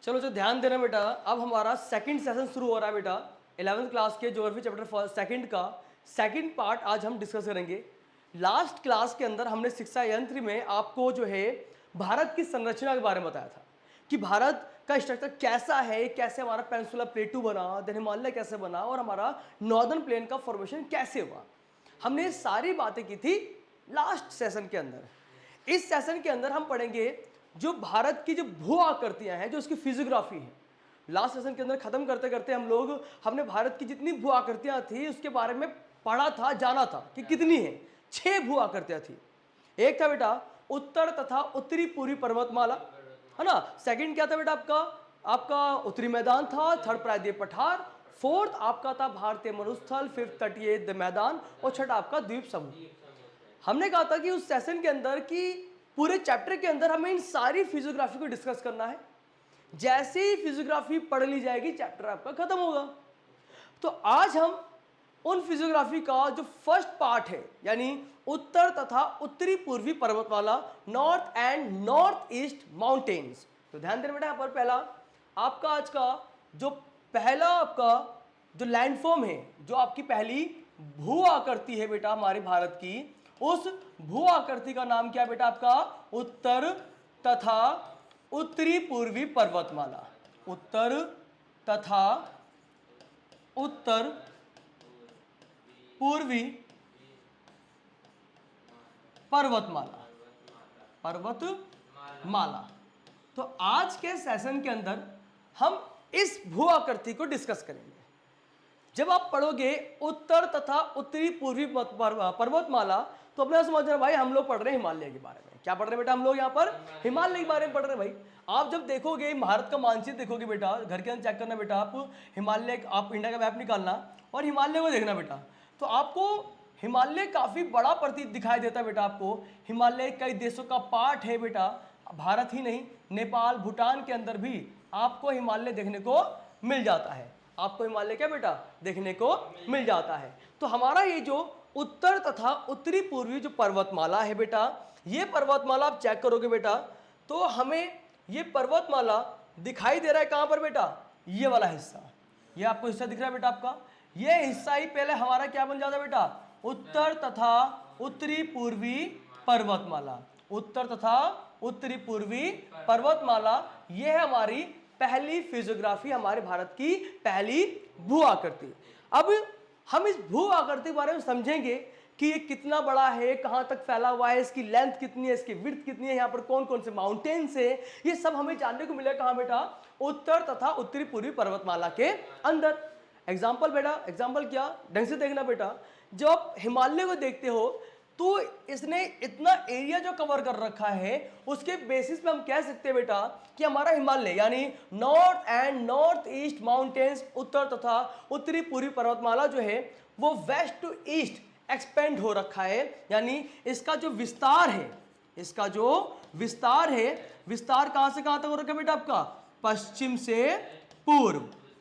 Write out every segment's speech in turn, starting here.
चलो जो ध्यान देना बेटा, अब हमारा सेकंड सेशन शुरू हो रहा है बेटा 11th क्लास के ज्योग्राफी चैप्टर सेकंड का सेकंड पार्ट आज हम डिस्कस करेंगे। लास्ट क्लास के अंदर हमने शिक्षा यंत्र में आपको जो है भारत की संरचना के बारे में बताया था कि भारत का स्ट्रक्चर कैसा है, कैसे हमारा पेनिनसुला प्लेटू बना, देन हिमालय कैसे बना और हमारा नॉर्दर्न प्लेन का फॉर्मेशन कैसे हुआ। हमने सारी बातें की थी लास्ट सेशन के अंदर। इस सेशन के अंदर हम पढ़ेंगे जो भारत की जो भू आकृतियां हैं, जो उसकी फिजियोग्राफी है। लास्ट सेशन के अंदर खत्म करते करते हमने भारत की जितनी भू आकृतियां थी उसके बारे में पढ़ा था, जाना था कि कितनी है। 6 भू आकृतियां थी। एक था बेटा उत्तर तथा उत्तरी पूर्वी पर्वतमाला, है ना। सेकंड क्या था बेटा आपका उत्तरी मैदान था। थर्ड प्रायद्वीपीय पठार। फोर्थ आपका था भारतीय मरुस्थल। फिफ्थ तटीय मैदान और छठा आपका द्वीप समूह। हमने कहा था कि उस सेशन के अंदर कि पूरे चैप्टर के अंदर हमें इन सारी फिजियोग्राफी को डिस्कस करना है। जैसे ही फिजियोग्राफी पढ़ ली जाएगी चैप्टर आपका खत्म होगा। तो आज हम उन फिजियोग्राफी का जो फर्स्ट पार्ट है, यानी उत्तर तथा उत्तरी पूर्वी पर्वतमाला, north and north east mountains. तो ध्यान देना बेटा, यहाँ पर पहला आपका आज का जो पहला आपका जो लैंडफॉर्म है, जो आपकी पहली भू आकृति है बेटा हमारे भारत की, उस भू आकृति का नाम क्या बेटा आपका उत्तर तथा उत्तरी पूर्वी पर्वतमाला। उत्तर तथा उत्तर पूर्वी पर्वतमाला। पर्वतमाला। तो आज के सेशन के अंदर हम इस भू आकृति को डिस्कस करेंगे। जब आप पढ़ोगे उत्तर तथा उत्तरी पूर्वी पर्वतमाला तो अपने समझना भाई हम लोग पढ़ रहे हैं हिमालय के बारे में। क्या पढ़ रहे हैं बेटा हम लोग यहाँ पर? हिमालय के बारे में पढ़ रहे हैं भाई। आप जब देखोगे भारत का मानचित्र देखोगे बेटा, घर के अंदर चेक करना बेटा, आप हिमालय, आप इंडिया का मैप निकालना और हिमालय को देखना बेटा, तो आपको हिमालय काफी बड़ा प्रतीत दिखाई देता है बेटा। आपको हिमालय कई देशों का पार्ट है बेटा। भारत ही नहीं, नेपाल, भूटान के अंदर भी आपको हिमालय देखने को मिल जाता है। आपको हिमालय क्या बेटा देखने को मिल जाता है। तो हमारा ये जो उत्तर तथा उत्तरी पूर्वी जो पर्वतमाला है बेटा, ये पर्वतमाला आप चेक करोगे बेटा तो हमें ये पर्वतमाला दिखाई दे रहा है कहां पर बेटा? ये वाला हिस्सा, ये आपको हिस्सा दिख रहा है बेटा आपका। ये हिस्सा ही पहले हमारा क्या बन जाता है बेटा? उत्तर तथा उत्तरी पूर्वी पर्वतमाला। उत्तर तथा उत्तरी पूर्वी पर्वतमाला ये है हमारी पहली फिजियोग्राफी, हमारे भारत की पहली भू आकृति। अब हम इस भू आकृति के बारे में समझेंगे कि ये कितना बड़ा है, कहां तक फैला हुआ है, इसकी लेंथ कितनी है, इसकी विड्थ कितनी है, यहाँ पर कौन कौन से माउंटेन्स है, ये सब हमें जानने को मिलेगा कहां बेटा? उत्तर तथा उत्तरी पूर्वी पर्वतमाला के अंदर। एग्जाम्पल बेटा, एग्जाम्पल क्या, ढंग से देखना बेटा। जब आप हिमालय को देखते हो तो इसने इतना एरिया जो कवर कर रखा है उसके बेसिस पे हम कह सकते हैं बेटा कि हमारा हिमालय यानी north and north east mountains, उत्तर तथा उत्तरी पूर्वी पर्वतमाला जो है वो वेस्ट टू ईस्ट एक्सपेंड हो रखा है। यानी इसका जो विस्तार है, इसका जो विस्तार है, विस्तार कहां से कहां तक हो रखा है बेटा आपका? पश्चिम से पूर्व,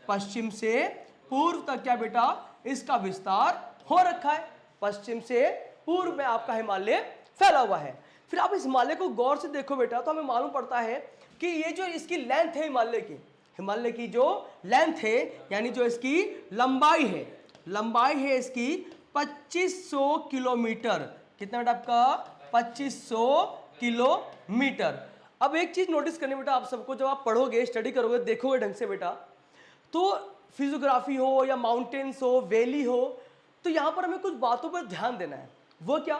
पश्चिम से पूर्व तक क्या बेटा इसका विस्तार हो रखा है। पश्चिम से पूर्व में आपका हिमालय फैला हुआ है। फिर आप इस हिमालय को गौर से देखो बेटा तो हमें मालूम पड़ता है कि ये जो इसकी लेंथ है हिमालय की जो लेंथ है यानी जो इसकी लंबाई है, लंबाई है इसकी 2500 किलोमीटर। कितना बेटा आपका? 2500 किलोमीटर। अब एक चीज नोटिस करनी बेटा आप सबको, जब आप पढ़ोगे, स्टडी करोगे, देखोगे ढंग से बेटा, तो फिजियोग्राफी हो या माउंटेन्स हो, वैली हो, तो यहां पर हमें कुछ बातों पर ध्यान देना है। वो क्या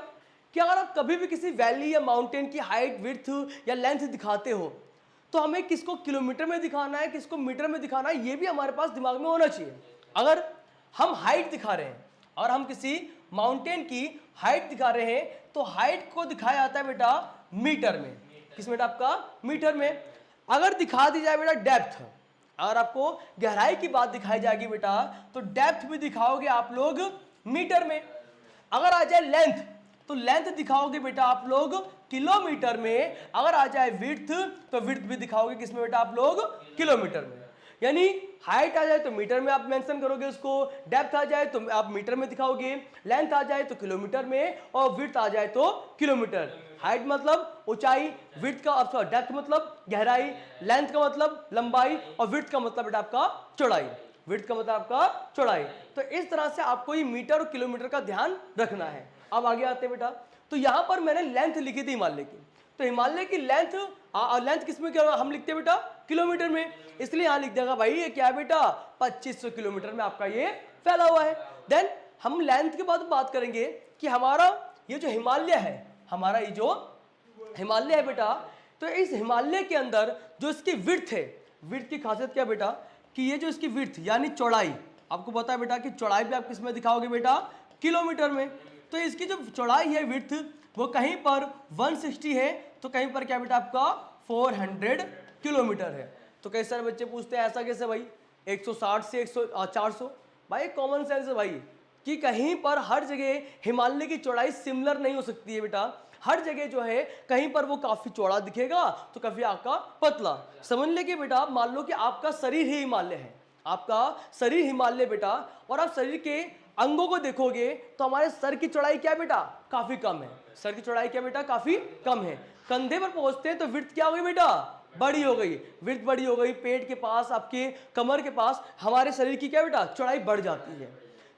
कि अगर आप कभी भी किसी वैली या माउंटेन की हाइट, विड्थ या लेंथ दिखाते हो तो हमें किसको किलोमीटर में दिखाना है, किसको मीटर में दिखाना है, ये भी हमारे पास दिमाग में होना चाहिए। अगर हम हाइट दिखा रहे हैं और हम किसी माउंटेन की हाइट दिखा रहे हैं तो हाइट को दिखाया जाता है बेटा मीटर में। किस बेटा आपका? मीटर में। अगर दिखा दी जाए बेटा डेप्थ, अगर आपको गहराई की बात दिखाई जाएगी बेटा तो डेप्थ भी दिखाओगे आप लोग मीटर में। अगर आ जाए लेंथ तो लेंथ दिखाओगे बेटा आप लोग किलोमीटर में। अगर आ जाए विड्थ तो विड्थ भी दिखाओगे किसमें बेटा आप लोग? किलोमीटर में। यानी हाइट आ जाए तो मीटर में आप मेंशन करोगे उसको, डेप्थ आ जाए तो आप मीटर में दिखाओगे, लेंथ आ जाए तो किलोमीटर में, और विड्थ आ जाए तो किलोमीटर। हाइट मतलब ऊंचाई, विड्थ का आपका डेप्थ मतलब गहराई, लेंथ का मतलब लंबाई, और विड्थ का मतलब बेटा आपका चौड़ाई। विड्थ का मतलब आपका चौड़ाई। तो इस तरह से आपको ये मीटर और किलोमीटर का ध्यान रखना है। अब आगे आते हैं बेटा, तो यहां पर मैंने लेंथ लिखी थी हिमालय की, तो हिमालय की लेंथ, लेंथ किसमें क्या हम लिखते हैं बेटा, किलोमीटर में, इसलिए यहां लिख देगा भाई ये क्या है बेटा, 2500 किलोमीटर में आपका ये फैला हुआ है। देन हम लेंथ के बाद बात करेंगे कि हमारा ये जो हिमालय है, हमारा ये जो हिमालय है बेटा, तो इस हिमालय के अंदर जो इसकी विड्थ है, विड्थ की खासियत क्या बेटा, कि ये जो इसकी विड्थ यानी चौड़ाई, आपको पता है बेटा कि चौड़ाई भी आप किस में दिखाओगे बेटा, किलोमीटर में। तो इसकी जो चौड़ाई है विड्थ, वो कहीं पर 160 है, तो कहीं पर क्या बेटा आपका 400 किलोमीटर है। तो कई सारे बच्चे पूछते हैं ऐसा कैसे भाई, 160 से 400, भाई कॉमन सेंस है भाई, कि कहीं पर हर जगह हिमालय की चौड़ाई सिमिलर नहीं हो सकती है बेटा। हर जगह जो है कहीं पर वो काफी चौड़ा दिखेगा तो कभी आपका पतला। समझ ले कि बेटा मान लो कि आपका शरीर ही हिमालय है, आपका शरीर हिमालय बेटा, और आप शरीर के अंगों को देखोगे तो हमारे सर की चौड़ाई क्या बेटा, काफी कम है। सर की चौड़ाई क्या बेटा, काफी कम है। कंधे पर पहुंचते हैं तो विड्थ क्या हो गई बेटा, बड़ी हो गई, विड्थ बड़ी हो गई। पेट के पास, आपके कमर के पास हमारे शरीर की क्या बेटा, चौड़ाई बढ़ जाती है।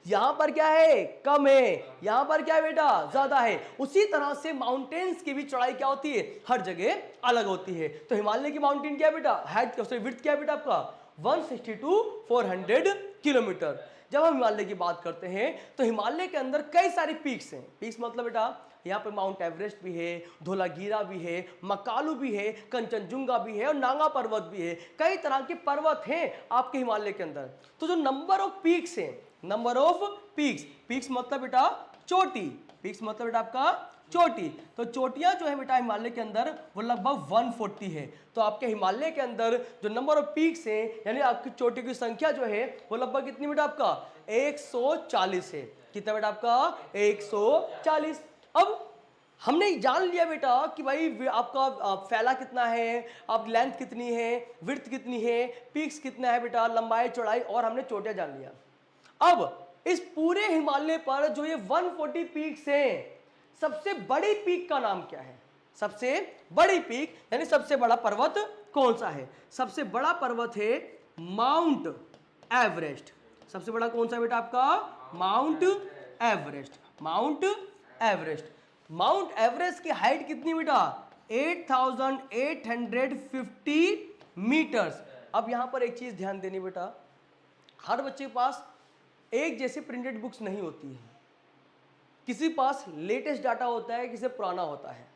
यहां पर क्या है, कम है, यहां पर क्या है बेटा, ज्यादा है। उसी तरह से माउंटेन्स की भी चौड़ाई क्या होती है, हर जगह अलग होती है। तो हिमालय की माउंटेन क्या है बेटा, हाइट विड्थ क्या है बेटा आपका 160 to 400 किलोमीटर। जब हम हिमालय की बात करते हैं तो हिमालय के अंदर कई सारे पीक्स हैं। पीक्स मतलब बेटा यहाँ पर माउंट एवरेस्ट भी है, धौलागिरा भी है, मकालू भी है, कंचनजुंगा भी है, और नांगा पर्वत भी है। कई तरह के पर्वत हैं आपके हिमालय के अंदर। तो जो नंबर ऑफ पीक्स हैं, नंबर ऑफ पीक्स, पीक्स मतलब बेटा चोटी, पीक्स मतलब बेटा आपका चोटी। तो चोटियां जो है बेटा हिमालय के अंदर वो लगभग 140 है। तो आपके हिमालय के अंदर जो नंबर ऑफ पीक्स हैं, यानी आपकी चोटी की संख्या जो है वो लगभग कितनी बेटा आपका 140 है। कितना बेटा आपका 140। अब हमने जान लिया बेटा कि भाई आपका फैला कितना है, आप लेंथ कितनी है, विड्थ कितनी है, पीक्स कितना है बेटा, लंबाई चौड़ाई, और हमने चोटियां जान लिया। अब इस पूरे हिमालय पर जो ये 140 पीक्स हैं, सबसे बड़ी पीक का नाम क्या है, सबसे बड़ी पीक यानी सबसे बड़ा पर्वत कौन सा है, सबसे बड़ा पर्वत है माउंट एवरेस्ट। सबसे बड़ा कौन सा बेटा आपका, mount Everest, mount Everest. Mount Everest की हाइट कितनी बेटा 8850 मीटर्स। अब यहां पर एक चीज ध्यान देनी बेटा, हर बच्चे के पास एक जैसी प्रिंटेड बुक्स नहीं होती है, किसी पास लेटेस्ट डाटा होता है, किसी पुराना होता है।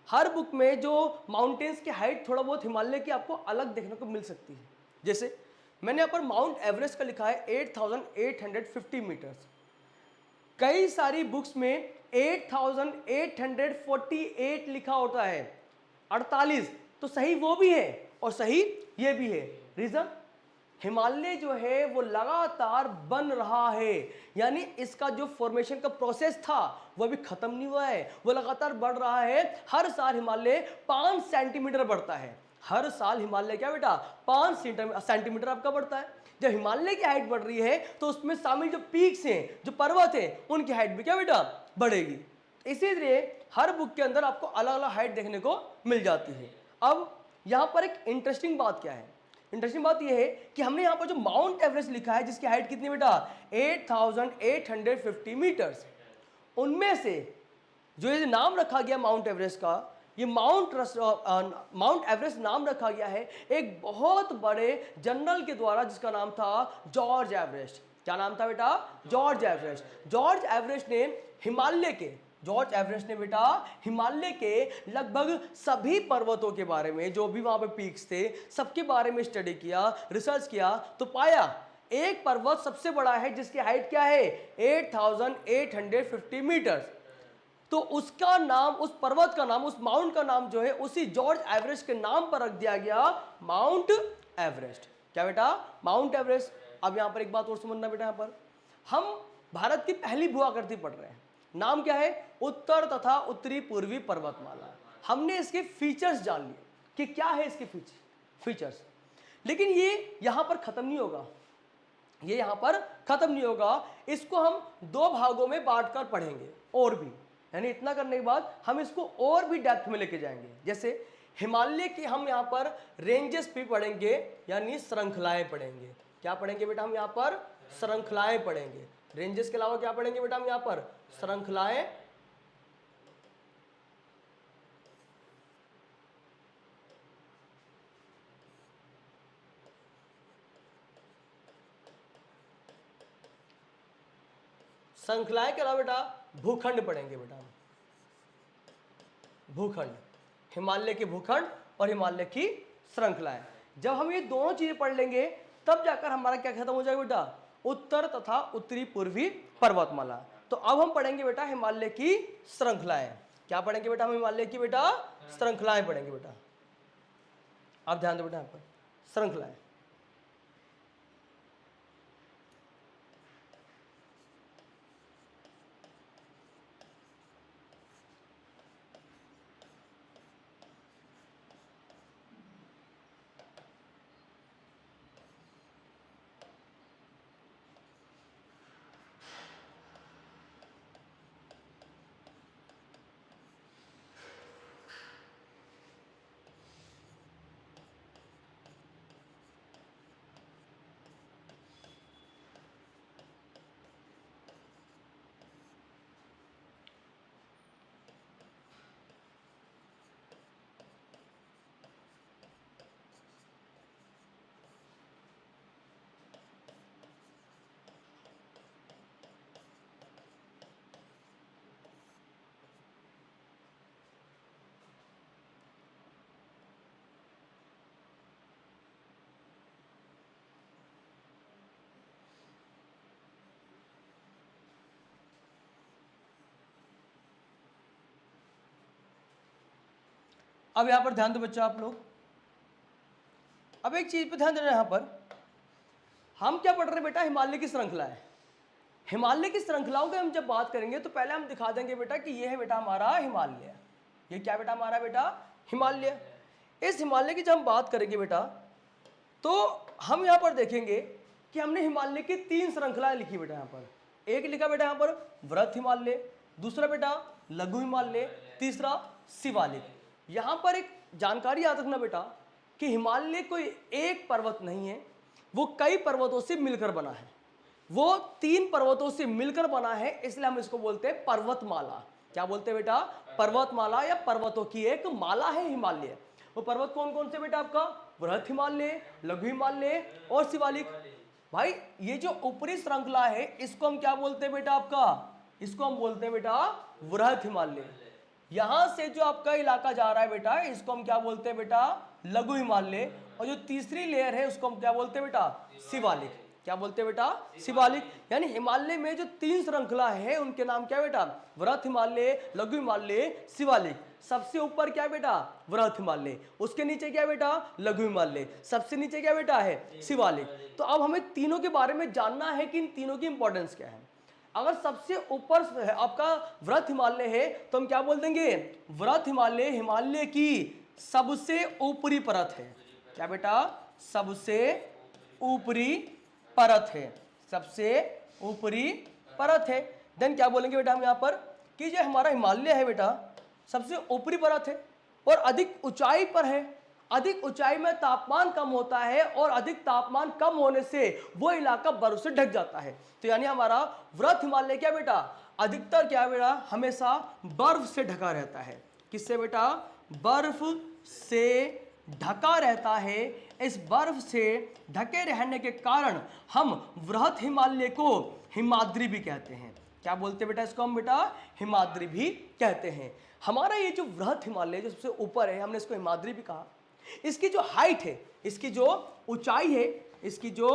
हर बुक में जो माउंटेन्स की हाइट थोड़ा बहुत हिमालय की आपको अलग देखने को मिल सकती है। जैसे मैंने यहाँ पर माउंट एवरेस्ट का लिखा है 8850 मीटर्स, कई सारी बुक्स में 8848 लिखा होता है, 48। तो सही वो भी है और सही ये भी है। रीजन, हिमालय जो है वो लगातार बन रहा है, यानी इसका जो फॉर्मेशन का प्रोसेस था वो अभी खत्म नहीं हुआ है, वो लगातार बढ़ रहा है। हर साल हिमालय 5 सेंटीमीटर बढ़ता है, हर साल हिमालय क्या बेटा 5 सेंटीमीटर आपका बढ़ता है। जब हिमालय की हाइट बढ़ रही है तो उसमें शामिल जो पीक्स हैं, जो पर्वत हैं, उनकी हाइट भी क्या बेटा बढ़ेगी। इसीलिए हर बुक के अंदर आपको अलग अलग हाइट देखने को मिल जाती है। अब यहां पर एक इंटरेस्टिंग बात क्या है, इंटरेस्टिंग बात यह है कि हमने यहां पर जो माउंट एवरेस्ट लिखा है जिसकी हाइट कितनी बेटा 8850 मीटर्स, उनमें से जो ये नाम रखा गया माउंट एवरेस्ट का, ये माउंट एवरेस्ट नाम रखा गया है एक बहुत बड़े जनरल के द्वारा जिसका नाम था जॉर्ज एवरेस्ट। क्या नाम था बेटा, जॉर्ज एवरेस्ट। जॉर्ज एवरेस्ट ने हिमालय के, जॉर्ज एवरेस्ट ने बेटा हिमालय के लगभग सभी पर्वतों के बारे में, जो भी वहां पे पीक्स थे, सबके बारे में स्टडी किया, रिसर्च किया, तो पाया एक पर्वत सबसे बड़ा है जिसकी हाइट क्या है 8850 मीटर्स। तो उसका नाम, उस पर्वत का नाम, उस माउंट का नाम जो है उसी जॉर्ज एवरेस्ट के नाम पर रख दिया गया, माउंट एवरेस्ट। क्या बेटा, माउंट एवरेस्ट। अब यहां पर एक बात और समझना बेटा, यहां पर हम भारत की पहली भूआकृति पढ़ रहे हैं, नाम क्या है, उत्तर तथा उत्तरी पूर्वी पर्वतमाला। हमने इसके फीचर्स जान लिए कि क्या है इसके फीचर्स, लेकिन ये यहां पर खत्म नहीं होगा, ये यहां पर खत्म नहीं होगा। इसको हम दो भागों में बांटकर पढ़ेंगे और भी, यानी इतना करने के बाद हम इसको और भी डेप्थ में लेके जाएंगे। जैसे हिमालय की हम यहां पर रेंजेस भी पढ़ेंगे, यानी श्रृंखलाएं पढ़ेंगे। क्या पढ़ेंगे बेटा हम यहां पर? श्रृंखलाएं पढ़ेंगे। रेंजेस के अलावा क्या पढ़ेंगे बेटा हम यहां पर? श्रृंखलाएं। श्रृंखलाएं के अलावा बेटा भूखंड पढ़ेंगे बेटा हम। भूखंड, हिमालय के भूखंड और हिमालय की श्रृंखलाएं। जब हम ये दोनों चीजें पढ़ लेंगे तब जाकर हमारा क्या खत्म हो जाएगा बेटा? उत्तर तथा उत्तरी पूर्वी पर्वतमाला। तो अब हम पढ़ेंगे बेटा हिमालय की श्रृंखलाएं। क्या पढ़ेंगे बेटा हम? हिमालय की बेटा श्रृंखलाएं पढ़ेंगे बेटा। आप ध्यान दो बेटा यहाँ पर, श्रृंखलाएं। अब यहां पर ध्यान दो बच्चों आप लोग। अब एक चीज पे ध्यान देना, यहां पर हम क्या पढ़ रहे हैं बेटा? हिमालय की श्रृंखला है। हिमालय की श्रृंखलाओं की हम जब बात करेंगे तो पहले हम दिखा देंगे बेटा कि ये है बेटा हमारा हिमालय। ये क्या बेटा हमारा? बेटा हिमालय। इस हिमालय की जब हम बात करेंगे बेटा तो हम यहां पर देखेंगे कि हमने हिमालय की 3 श्रृंखलाएं लिखी बेटा। यहां पर एक लिखा बेटा यहां पर वृहत हिमालय, दूसरा बेटा लघु हिमालय, तीसरा शिवालिक। यहां पर एक जानकारी याद रखना बेटा कि हिमालय कोई एक पर्वत नहीं है, वो कई पर्वतों से मिलकर बना है। वो 3 पर्वतों से मिलकर बना है, इसलिए हम इसको बोलते हैं पर्वतमाला। क्या बोलते हैं बेटा? पर्वतमाला, या पर्वतों की एक माला है हिमालय। वो पर्वत कौन कौन से बेटा आपका? वृहत हिमालय, लघु हिमालय और शिवालिक। भाई ये जो ऊपरी श्रृंखला है इसको हम क्या बोलते हैं बेटा आपका? इसको हम बोलते हैं बेटा वृहत हिमालय। यहां से जो आपका इलाका जा रहा है बेटा इसको हम क्या बोलते हैं बेटा? लघु हिमालय। और जो तीसरी लेयर है उसको हम क्या बोलते हैं बेटा? शिवालिक। क्या बोलते हैं बेटा? शिवालिक। यानी हिमालय में जो 3 श्रृंखला है उनके नाम क्या है बेटा? वृहत हिमालय, लघु हिमालय, शिवालिक। सबसे ऊपर क्या है बेटा? वृहत हिमालय। उसके नीचे क्या है बेटा? लघु हिमालय। सबसे नीचे क्या बेटा है? शिवालिक। तो अब हमें तीनों के बारे में जानना है कि इन तीनों की इंपॉर्टेंस क्या है। अगर सबसे ऊपर आपका वृहत हिमालय है तो हम क्या बोल देंगे? वृहत हिमालय हिमालय की सबसे ऊपरी परत है। क्या बेटा? सबसे ऊपरी परत है, सबसे ऊपरी परत है। देन क्या बोलेंगे बेटा हम यहां पर कि जो हमारा हिमालय है बेटा सबसे ऊपरी परत है और अधिक ऊंचाई पर है। अधिक ऊंचाई में तापमान कम होता है और अधिक तापमान कम होने से वो इलाका बर्फ से ढक जाता है। तो यानी हमारा वृहत हिमालय क्या बेटा? अधिकतर क्या बेटा? हमेशा बर्फ से ढका रहता है। किससे बेटा? बर्फ से ढका रहता है। इस बर्फ से ढके रहने के कारण हम वृहत हिमालय को हिमाद्री भी कहते हैं। क्या बोलते हैं बेटा इसको हम? बेटा हिमाद्री भी कहते हैं। हमारा ये जो वृहत हिमालय जो सबसे ऊपर है हमने इसको हिमाद्री भी कहा। इसकी जो हाइट है, इसकी जो ऊंचाई है, इसकी जो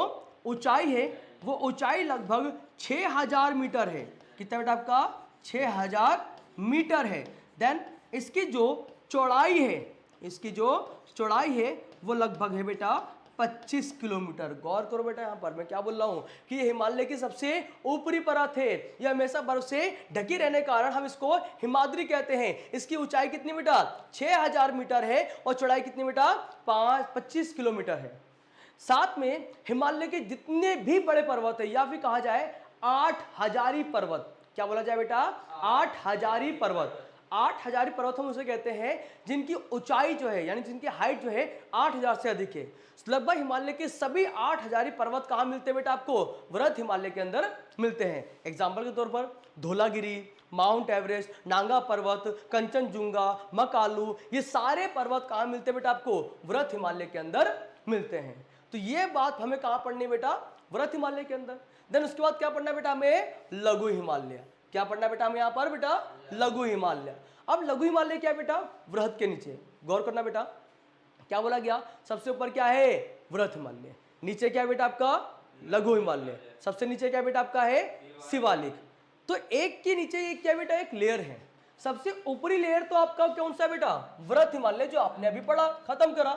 ऊंचाई है वो ऊंचाई लगभग 6000 मीटर है। कितना बेटा आपका? 6000 मीटर है। देन इसकी जो चौड़ाई है, इसकी जो चौड़ाई है वो लगभग है बेटा 25 किलोमीटर। गौर करो बेटा यहां पर मैं क्या बोल रहा हूं कि ये हिमालय की सबसे ऊपरी परत है। यह हमेशा बर्फ से ढकी रहने के कारण हम इसको हिमाद्री कहते हैं। इसकी ऊंचाई कितनी बेटा? 6000 मीटर है और चौड़ाई कितनी बेटा? 25 किलोमीटर है। साथ में हिमालय के जितने भी बड़े पर्वत है, या फिर कहा जाए 8 हजारी पर्वत। क्या बोला जाए बेटा? 8 हजारी पर्वत। 8 हजारी पर्वत हम उसे कहते हैं जिनकी ऊंचाई जो है, यानी जिनकी हाइट जो है 8 हजार से अधिक है। लगभग हिमालय के सभी 8 हजारी पर्वत कहाँ मिलते हैं बेटा? आपको वृहद हिमालय के अंदर मिलते हैं। एग्जाम्पल के तौर पर धौलागिरी, माउंट एवरेस्ट, नांगा पर्वत, कंचनजुंगा, मकालू, ये सारे पर्वत कहाँ मिलते हैं बेटा? आपको वृहद हिमालय के अंदर मिलते हैं। तो ये बात हमें कहाँ पढ़नी है बेटा? वृहद हिमालय के अंदर। देन उसके बाद क्या पढ़ना है बेटा? हमें लघु हिमालय। क्या पढ़ना है बेटा हमें यहाँ पर? बेटा लघु हिमालय। अब लघु हिमालय क्या है बेटा? वृहद के नीचे। गौर करना बेटा, क्या बोला गया? सबसे ऊपर क्या है? वृहद हिमालय। नीचे क्या है बेटा आपका? लघु हिमालय। सबसे नीचे क्या बेटा आपका है? शिवालिक। तो एक के नीचे एक क्या बेटा? एक लेयर है। सबसे ऊपरी लेयर तो आपका कौन सा बेटा? वृहद हिमालय, जो आपने अभी पढ़ा, खत्म करा।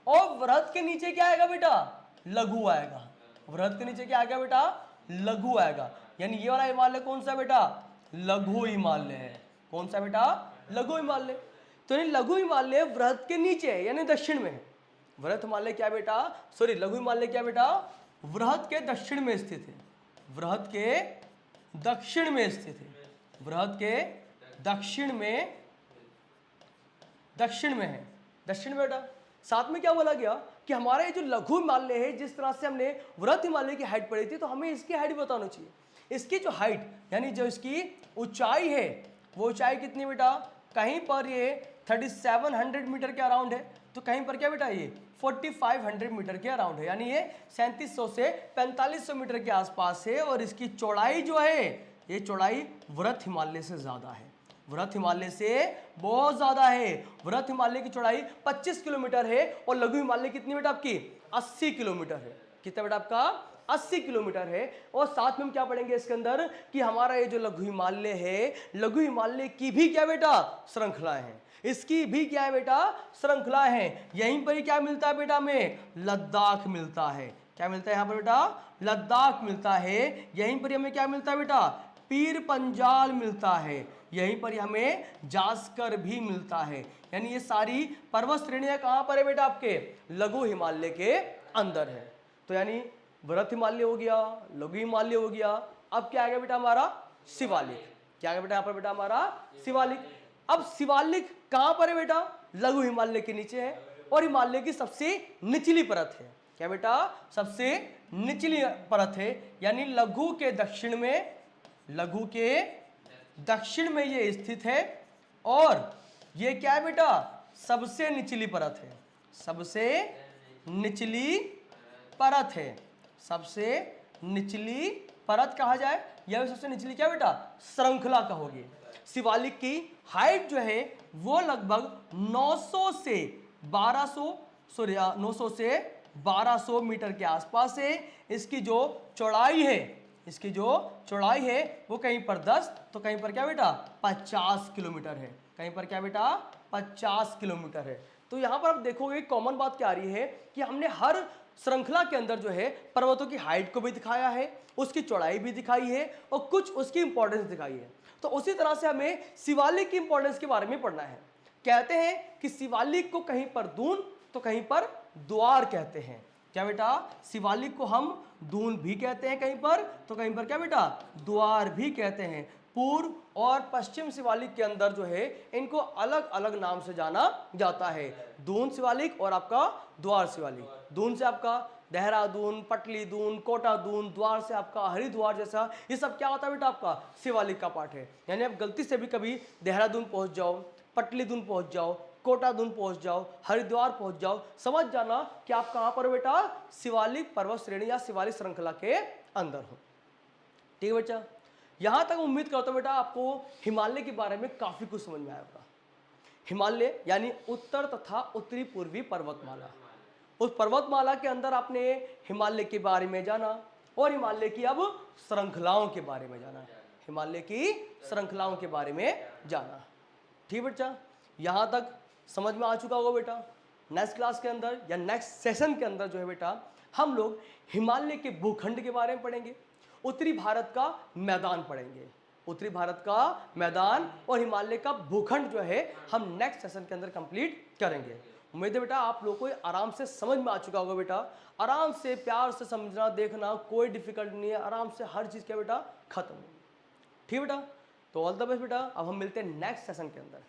और वृहद के नीचे क्या आएगा बेटा? लघु आएगा। वृहद के नीचे क्या आएगा बेटा? लघु आएगा। यानी ये वाला हिमालय कौन सा बेटा? लघु हिमालय है। कौन सा बेटा? लघु हिमालय। तो ये लघु हिमालय वृहद के नीचे है, यानी दक्षिण में है। वृहद हिमालय क्या बेटा? सॉरी, लघु हिमालय क्या बेटा? वृहद के दक्षिण में स्थित है। वृहद के दक्षिण में स्थित है। वृहद के दक्षिण में है। दक्षिण में बेटा। साथ में क्या बोला गया कि हमारा ये जो लघु हिमालय है, जिस तरह से हमने वृहद हिमालय की हाइट पढ़ी थी, तो हमें इसकी हाइट बताना चाहिए। इसकी जो हाइट, यानी जो इसकी ऊंचाई है, वो ऊंचाई कितनी बेटा? कहीं पर ये 3700 मीटर के अराउंड है, तो कहीं पर क्या बेटा? ये 4500 मीटर के अराउंड है, यानी ये 3700 से 4500 मीटर के आसपास है। और इसकी चौड़ाई जो है, ये चौड़ाई वृहद हिमालय से ज्यादा है। वृहद हिमालय से बहुत ज्यादा है। वृहद हिमालय की चौड़ाई 25 किलोमीटर है और लघु हिमालय कितनी बेटा आपकी? 80 किलोमीटर है। कितना बेटा आपका? 80 किलोमीटर है। और साथ में हम क्या पढ़ेंगे इसके अंदर कि हमारा ये जो लघु हिमालय है, लघु हिमालय की भी क्या बेटा? श्रृंखलाएं हैं। इसकी भी क्या है बेटा? श्रृंखला है। यहीं पर ही क्या मिलता है बेटा? हमें लद्दाख मिलता है। क्या मिलता है यहाँ पर बेटा? लद्दाख मिलता है। यहीं पर हमें क्या मिलता है बेटा? पीर पंजाल मिलता है। यहीं पर हमें जास्कर भी मिलता है। यानी ये सारी पर्वत श्रेणियां कहां पर है बेटा? आपके लघु हिमालय के अंदर है। तो यानी वृहद हिमालय हो गया, लघु हिमालय हो गया। अब क्या आ गया बेटा? हमारा शिवालिक। क्या आ गया बेटा यहाँ पर? बेटा हमारा शिवालिक। अब शिवालिक कहां पर है बेटा? लघु हिमालय के नीचे है और हिमालय की सबसे निचली परत है। क्या बेटा? सबसे निचली परत है, यानी लघु के दक्षिण में, लघु के दक्षिण में ये स्थित है। और ये क्या है बेटा? सबसे निचली परत है। सबसे निचली परत है। सबसे निचली परत कहा जाए, यह सबसे निचली क्या बेटा? श्रृंखला कहोगे। शिवालिक की हाइट जो है वो लगभग 900 से 1200 मीटर के आसपास है। इसकी जो चौड़ाई है, वो कहीं पर 10 तो कहीं पर क्या बेटा? 50 किलोमीटर है। कहीं पर क्या बेटा? 50 किलोमीटर है। तो यहां पर आप देखोगे कॉमन बात क्या आ रही है कि हमने हर श्रृंखला के अंदर जो है पर्वतों की हाइट को भी दिखाया है, उसकी चौड़ाई भी दिखाई है और कुछ उसकी इंपॉर्टेंस दिखाई है। तो उसी तरह से हमें शिवालिक की इंपॉर्टेंस के बारे में पढ़ना है। कहते हैं कि शिवालिक को कहीं पर दून तो कहीं पर द्वार कहते हैं। क्या बेटा? शिवालिक को हम दून भी कहते हैं कहीं पर, तो कहीं पर क्या बेटा? द्वार भी कहते हैं। पूर्व और पश्चिम शिवालिक के अंदर जो है इनको अलग अलग नाम से जाना जाता है। दून शिवालिक और आपका द्वार शिवालिक। दून से आपका देहरादून, पटली दून, कोटा दून, द्वार से आपका हरिद्वार जैसा, ये सब क्या होता है बेटा? आपका शिवालिक का पार्ट है। यानी आप गलती से भी कभी देहरादून पहुंच जाओ, पटली दून पहुंच जाओ, कोटा दून पहुंच जाओ, हरिद्वार पहुंच जाओ, समझ जाना कि आप कहां पर बेटा? शिवालिक पर्वत श्रेणी या शिवालिक श्रृंखला के अंदर हो। ठीक है बच्चा? यहां तक उम्मीद करता हूं बेटा आपको हिमालय के बारे में काफी कुछ समझ में आया होगा। हिमालय यानी उत्तर तथा उत्तरी पूर्वी पर्वतमाला। उस पर्वतमाला के अंदर आपने हिमालय के बारे में जाना और हिमालय की अब श्रृंखलाओं के बारे में जाना। हिमालय की श्रृंखलाओं के बारे में जाना। ठीक बच्चा? यहां तक समझ में आ चुका होगा बेटा। नेक्स्ट क्लास के अंदर या नेक्स्ट सेशन के अंदर जो है बेटा हम लोग हिमालय के भूखंड के बारे में पढ़ेंगे, उत्तरी भारत का मैदान पढ़ेंगे। उत्तरी भारत का मैदान और हिमालय का भूखंड जो है हम नेक्स्ट सेशन के अंदर कंप्लीट करेंगे। उम्मीद है बेटा आप लोगों को ये आराम से समझ में आ चुका होगा बेटा। आराम से प्यार से समझना देखना, कोई डिफिकल्ट नहीं है, आराम से हर चीज़ क्या बेटा खत्म होगी। ठीक है बेटा, तो ऑल द बेस्ट बेटा। अब हम मिलते हैं नेक्स्ट सेशन के अंदर।